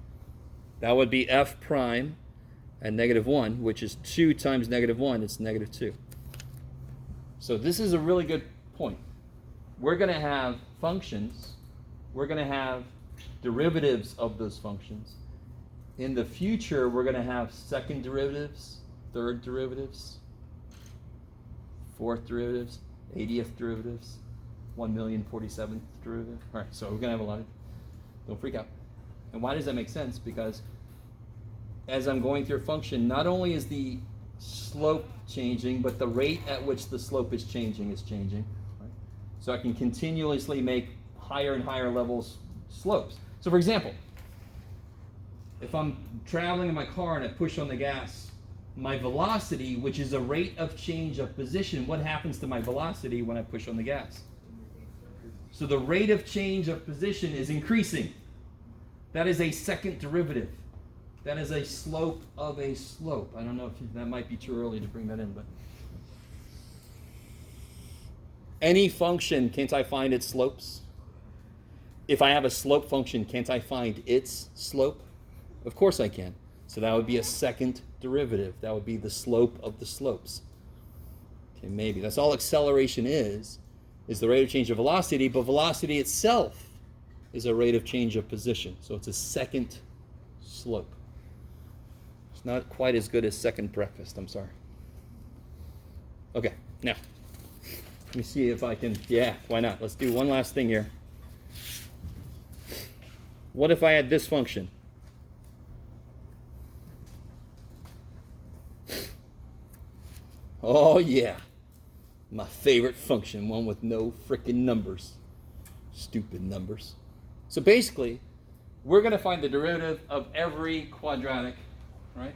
[SPEAKER 1] That would be f prime at negative 1, which is 2 times negative 1, it's negative 2. So this is a really good point. We're going to have functions. We're going to have derivatives of those functions. In the future, we're going to have second derivatives, third derivatives, fourth derivatives, 80th derivatives, 1,047th derivative. All right, so we're going to have a lot of, don't freak out. And why does that make sense? Because as I'm going through a function, not only is the slope changing, but the rate at which the slope is changing. Right? So I can continuously make higher and higher levels slopes. So for example, if I'm traveling in my car and I push on the gas my velocity, which is a rate of change of position. What happens to my velocity when I push on the gas? So the rate of change of position is increasing. That is a second derivative. That is a slope of a slope. I don't know if that might be too early to bring that in, but any function, can't I find its slopes? If I have a slope function, can't I find its slope? Of course I can. So that would be a second derivative. That would be the slope of the slopes. Okay, maybe. That's all acceleration is the rate of change of velocity, but velocity itself is a rate of change of position. So it's a second slope. It's not quite as good as second breakfast, I'm sorry. Okay, now, let me see if I can, yeah, why not? Let's do one last thing here. What if I had this function? Oh yeah, my favorite function, one with no freaking numbers. Stupid numbers. So basically, we're going to find the derivative of every quadratic, right?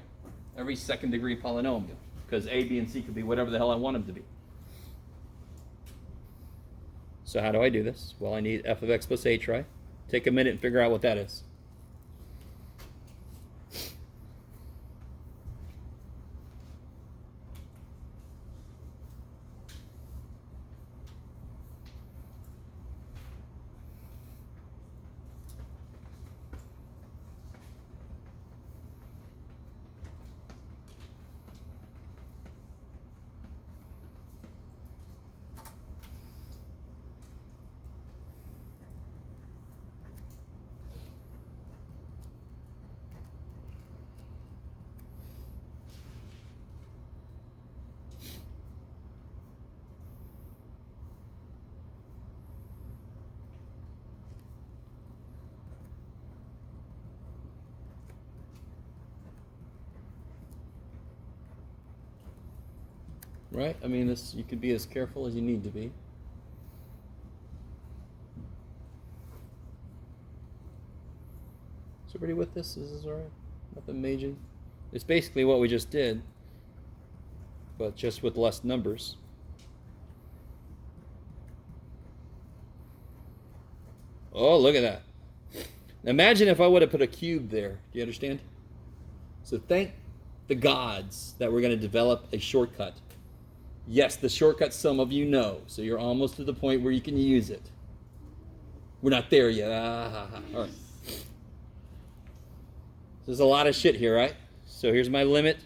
[SPEAKER 1] Every second degree polynomial, because A, B, and C could be whatever the hell I want them to be. So how do I do this? Well, I need f of x plus h, right? Take a minute and figure out what that is. Right? I mean, this, you could be as careful as you need to be. Is everybody with this? Is this all right? Nothing major? It's basically what we just did, but just with less numbers. Oh, look at that. Imagine if I would have put a cube there. Do you understand? So thank the gods that we're going to develop a shortcut. Yes, the shortcut some of you know, so you're almost to the point where you can use it. We're not there yet. All right. There's a lot of shit here, right? So here's my limit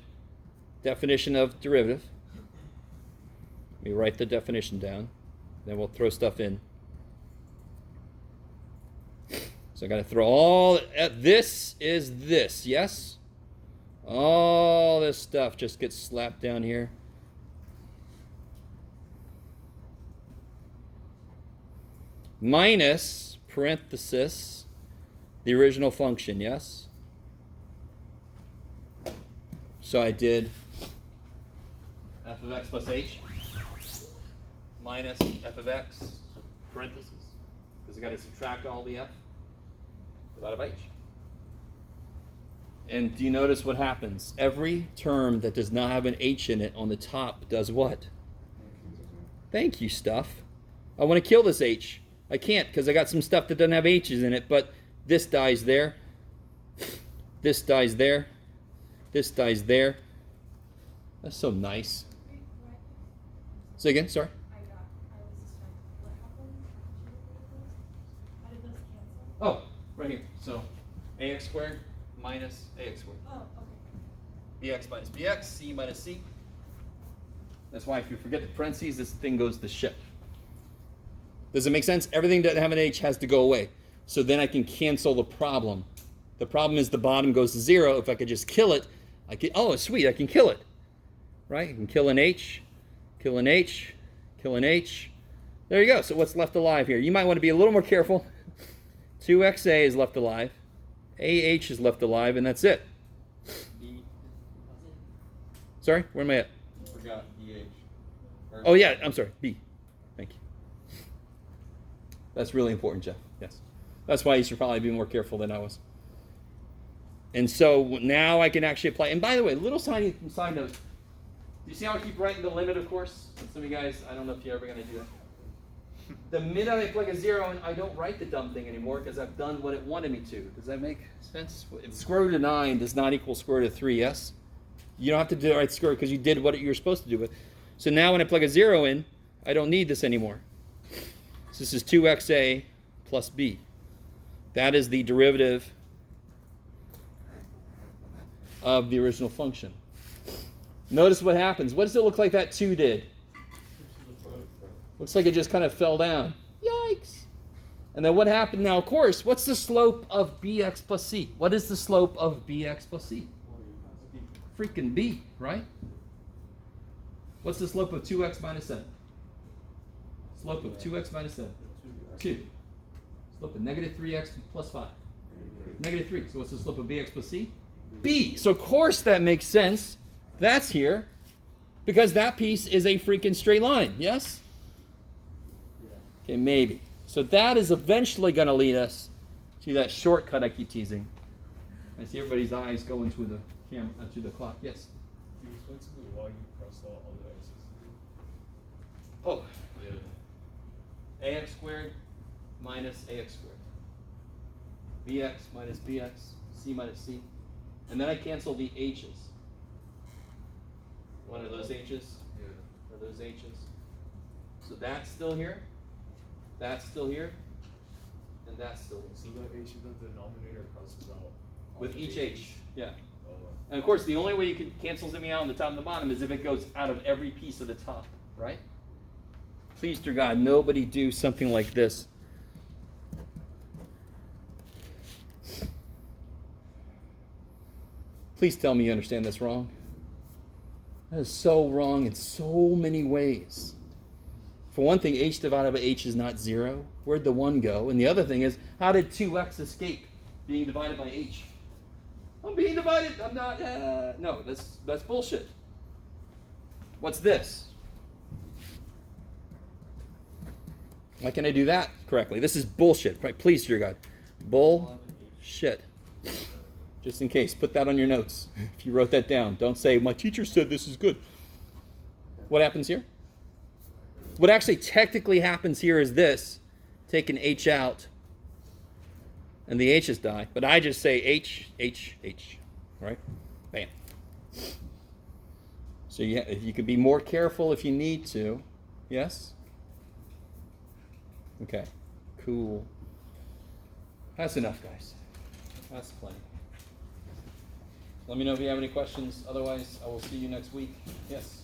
[SPEAKER 1] definition of derivative. Let me write the definition down. Then we'll throw stuff in. So I got to throw all, this is this, yes? All this stuff just gets slapped down here. Minus, parenthesis, the original function, yes? So I did f of x plus h minus f of x, parentheses, because I got to subtract all the f out of h. And do you notice what happens? Every term that does not have an h in it on the top does what? Thank you, stuff. I want to kill this h. I can't because I got some stuff that doesn't have h's in it, but this dies there. This dies there. This dies there. That's so nice. Say again, sorry.
[SPEAKER 6] I was distracted. What happened? How did those cancel?
[SPEAKER 1] Oh, right here. So ax squared minus ax squared.
[SPEAKER 6] Oh, okay.
[SPEAKER 1] Bx minus bx, c minus c. That's why if you forget the parentheses, this thing goes to shit. Does it make sense? Everything that doesn't have an h has to go away. So then I can cancel the problem. The problem is the bottom goes to 0. If I could just kill it, I can, oh, sweet, I can kill it. Right? I can kill an h, kill an h, kill an h. There you go. So what's left alive here? You might want to be a little more careful. 2xa is left alive. AH is left alive, and that's it.
[SPEAKER 4] B.
[SPEAKER 1] Sorry, where am I at?
[SPEAKER 4] Forgot BH.
[SPEAKER 1] Oh, yeah, I'm sorry, B. Thank you. That's really important, Jeff. Yes. That's why you should probably be more careful than I was. And so now I can actually apply. And by the way, little side note. Do you see how I keep writing the limit, of course? Some of you guys, I don't know if you're ever going to do that. The minute I plug a 0 in, I don't write the dumb thing anymore because I've done what it wanted me to. Does that make sense? If square root of 9 does not equal square root of 3, yes? You don't have to do the right square root because you did what you're supposed to do with. So now when I plug a 0 in, I don't need this anymore. So this is 2xa plus b. That is the derivative of the original function. Notice what happens. What does it look like that 2 did? Looks like it just kind of fell down. Yikes. And then what happened now? Of course, what's the slope of bx plus c? What is the slope of bx plus c? Freaking b, right? What's the slope of 2x minus 7? Slope of 2x minus 7. 2. Slope of negative 3x plus 5. Negative 3. So what's the slope of bx plus c? B. So of course that makes sense. That's here. Because that piece is a freaking straight line. Yes? Okay, maybe. So that is eventually going to lead us to that shortcut I keep teasing. I see everybody's eyes going to the camera, to the clock. Yes?
[SPEAKER 5] Can you explain to me why you crossed out all the x's?
[SPEAKER 1] Oh.
[SPEAKER 5] Yeah.
[SPEAKER 1] ax squared minus ax squared. bx minus bx, c minus c. And then I cancel the h's. One of those h's?
[SPEAKER 5] Yeah.
[SPEAKER 1] Are those h's? So that's still here. That's still here. And that's still here.
[SPEAKER 5] So the h in the denominator crosses out. all
[SPEAKER 1] With
[SPEAKER 5] the
[SPEAKER 1] each
[SPEAKER 5] h's.
[SPEAKER 1] h. Yeah.
[SPEAKER 5] Oh,
[SPEAKER 1] And of course, the only way you can cancel them out on the top and the bottom is if it goes out of every piece of the top, right? Please, dear God, nobody do something like this. Please tell me you understand this wrong. That is so wrong in so many ways. For one thing, h divided by h is not 0. Where'd the 1 go? And the other thing is, how did 2x escape being divided by h? I'm being divided. I'm not. No, that's bullshit. What's this? Why can't I do that correctly? This is bullshit. Right? Please, dear God. Bullshit. Just in case, put that on your notes. If you wrote that down, don't say, my teacher said this is good. What happens here? What actually technically happens here is this. Take an h out, and the h's die. But I just say h, h, h. Right? Bam. So you can be more careful if you need to. Yes? Okay. Cool. That's enough, guys. That's plenty. Let me know if you have any questions. Otherwise, I will see you next week. Yes?